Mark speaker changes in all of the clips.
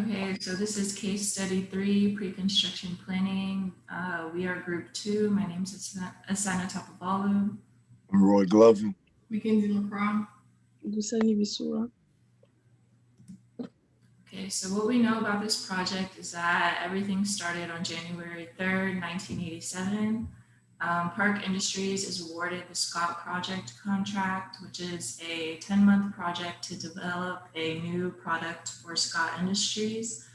Speaker 1: Okay, so this is case study 3, pre-construction planning. We are group 2. My name is Asana Tapabalu.
Speaker 2: I'm Roy Glover.
Speaker 3: Mackenzie LaCroix.
Speaker 4: Gusani Bisura.
Speaker 1: Okay, so what we know about this project is that everything started on January 3rd, 1987. Park Industries is awarded the Scott Project contract, which is a 10-month project to develop a new product for Scott Industries.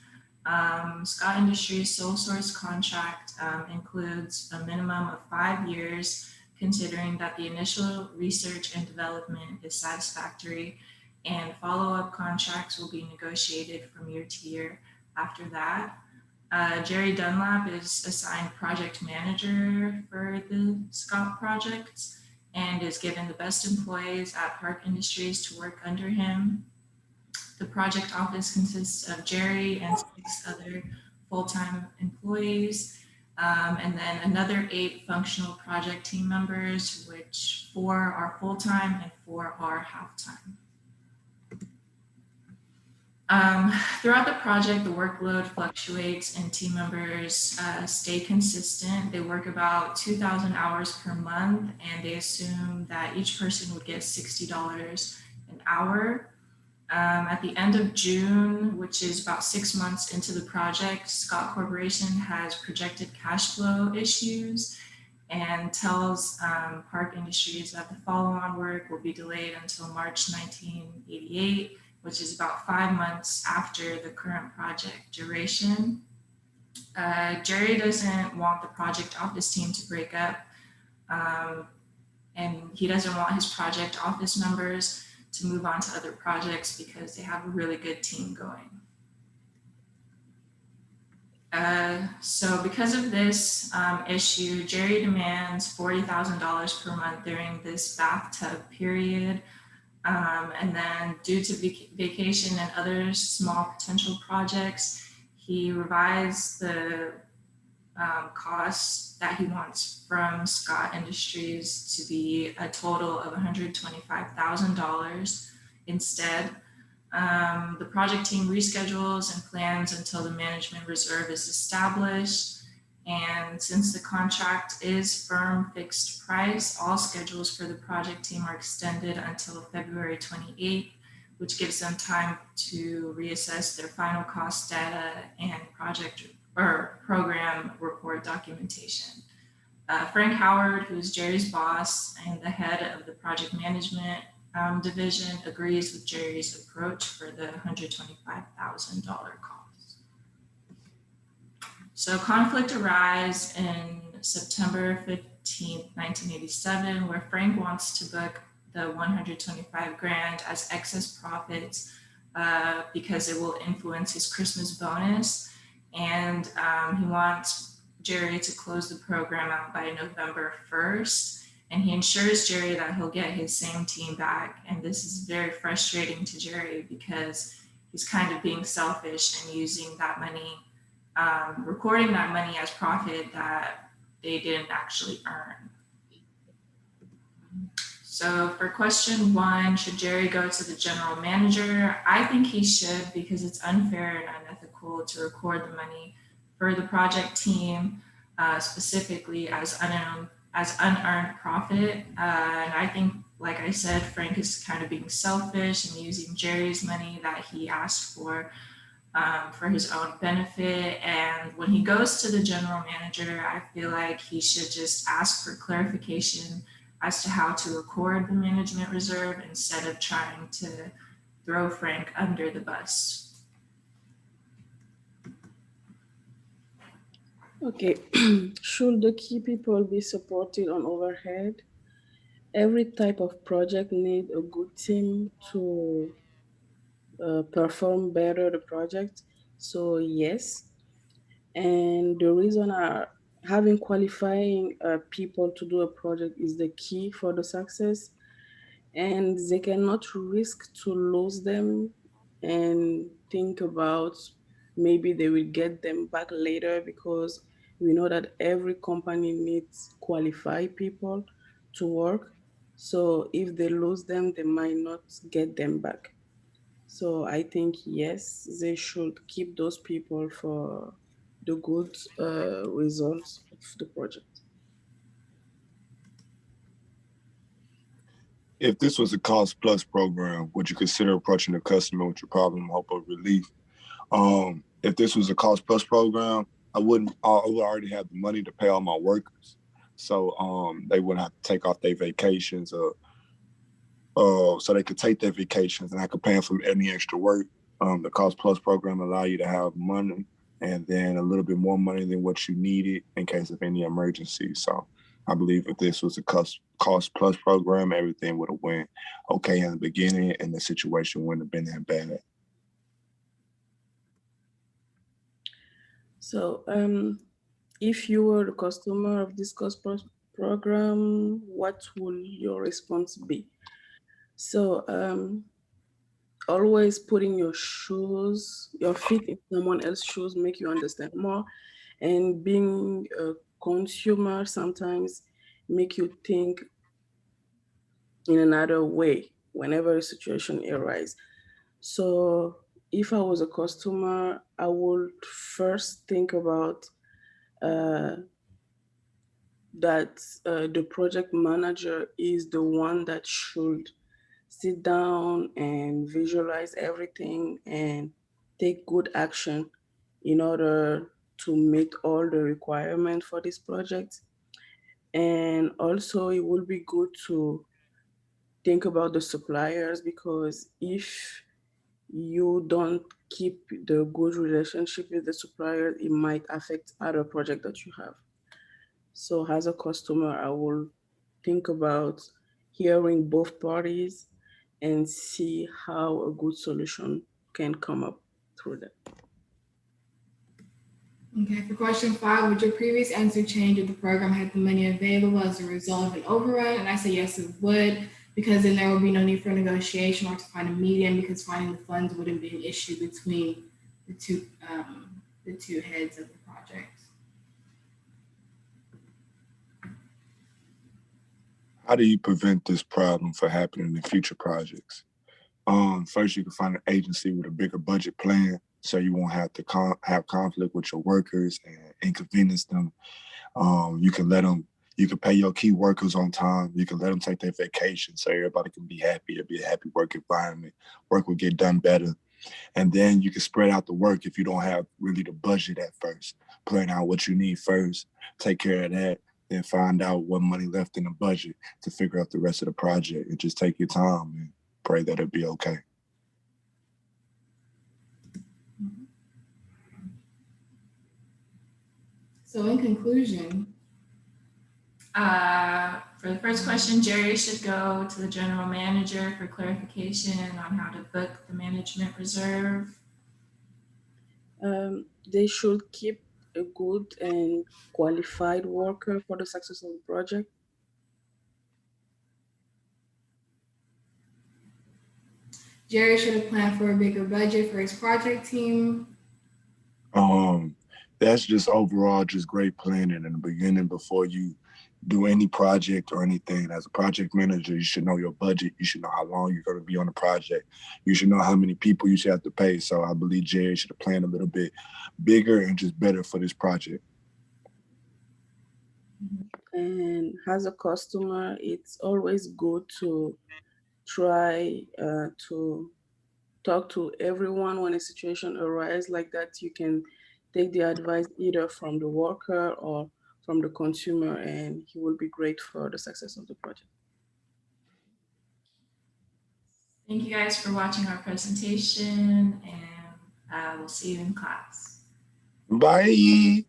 Speaker 1: Scott Industries' sole source contract includes a minimum of 5 years, considering that the initial research and development is satisfactory, and follow-up contracts will be negotiated from year to year after that. Jerry Dunlap is assigned project manager for the Scott project and is given the best employees at Park Industries to work under him. The project office consists of Jerry and 6 other full-time employees, and then another 8 functional project team members, which 4 are full-time and 4 are half-time. Throughout the project, the workload fluctuates and team members stay consistent. They work about 2,000 hours per month, and they assume that each person would get $60 an hour. At the end of June, which is about 6 months into the project, Scott Corporation has projected cash flow issues and tells Park Industries that the follow-on work will be delayed until March 1988, which is about 5 months after the current project duration. Jerry doesn't want the project office team to break up, and he doesn't want his project office members to move on to other projects because they have a really good team going. So because of this issue, Jerry demands $40,000 per month during this bathtub period. And then due to vacation and other small potential projects, he revised the costs that he wants from Scott Industries to be a total of $125,000 instead. The project team reschedules and plans until the management reserve is established. And since the contract is firm fixed price, all schedules for the project team are extended until February 28th, which gives them time to reassess their final cost data and program report documentation. Frank Howard, who's Jerry's boss and the head of the project management division, agrees with Jerry's approach for the $125,000 cost. So conflict arose in September 15th, 1987, where Frank wants to book the $125,000 as excess profits because it will influence his Christmas bonus. And he wants Jerry to close the program out by November 1st. And he assures Jerry that he'll get his same team back. And this is very frustrating to Jerry because he's kind of being selfish and using that money, recording that money as profit that they didn't actually earn. So for question 1, should Jerry go to the general manager? I think he should, because it's unfair and unethical to record the money for the project team, specifically as unearned profit. And I think, like I said, Frank is kind of being selfish and using Jerry's money that he asked for his own benefit. And when he goes to the general manager, I feel like he should just ask for clarification as to how to record the management reserve instead of trying to throw Frank under the bus.
Speaker 4: Okay, should the key people be supported on overhead? Every type of project needs a good team to perform better the project. So yes, and the reason having qualifying people to do a project is the key for the success, and they cannot risk to lose them and think about maybe they will get them back later, because we know that every company needs qualified people to work. So if they lose them, they might not get them back. So I think, yes, they should keep those people for the good results of the project.
Speaker 2: If this was a cost plus program, would you consider approaching the customer with your problem, hope of relief? If this was a cost plus program, I would already have the money to pay all my workers. So they wouldn't have to take off their vacations so they could take their vacations and I could pay them for any extra work. The cost plus program allow you to have money and then a little bit more money than what you needed in case of any emergency. So I believe if this was a cost plus program, everything would have went okay in the beginning and the situation wouldn't have been that bad.
Speaker 4: So if you were the customer of this cost plus program, what will your response be? So always putting your feet in someone else's shoes make you understand more, and being a consumer sometimes make you think in another way whenever a situation arises. So if I was a customer, I would first think about uh, that the project manager is the one that should sit down and visualize everything and take good action in order to meet all the requirements for this project. And also, it will be good to think about the suppliers, because if you don't keep the good relationship with the supplier, it might affect other project that you have. So as a customer, I will think about hearing both parties and see how a good solution can come up through that.
Speaker 3: Okay, for question 5, would your previous answer change if the program had the money available as a result of an overrun? And I say yes, it would, because then there would be no need for negotiation or to find a median, because finding the funds wouldn't be an issue between the two heads of the project.
Speaker 2: How do you prevent this problem from happening in future projects? First, you can find an agency with a bigger budget plan so you won't have to have conflict with your workers and inconvenience them. You can pay your key workers on time. You can let them take their vacation so everybody can be happy. It'll be a happy work environment. Work will get done better. And then you can spread out the work if you don't have really the budget at first. Plan out what you need first, take care of that, then find out what money left in the budget to figure out the rest of the project, and just take your time and pray that it'll be okay.
Speaker 3: So in conclusion,
Speaker 1: for the first question, Jerry should go to the general manager for clarification on how to book the management reserve.
Speaker 4: They should keep a good and qualified worker for the success of the project.
Speaker 3: Jerry should have planned for a bigger budget for his project team.
Speaker 2: That's just overall just great planning in the beginning before you do any project or anything. As a project manager, you should know your budget. You should know how long you're going to be on the project. You should know how many people you should have to pay. So I believe Jerry should have planned a little bit bigger and just better for this project.
Speaker 4: And as a customer, it's always good to try to talk to everyone when a situation arises like that. You can take the advice either from the worker or from the consumer, and he will be great for the success of the project.
Speaker 1: Thank you guys for watching our presentation, and we'll see you in class.
Speaker 2: Bye.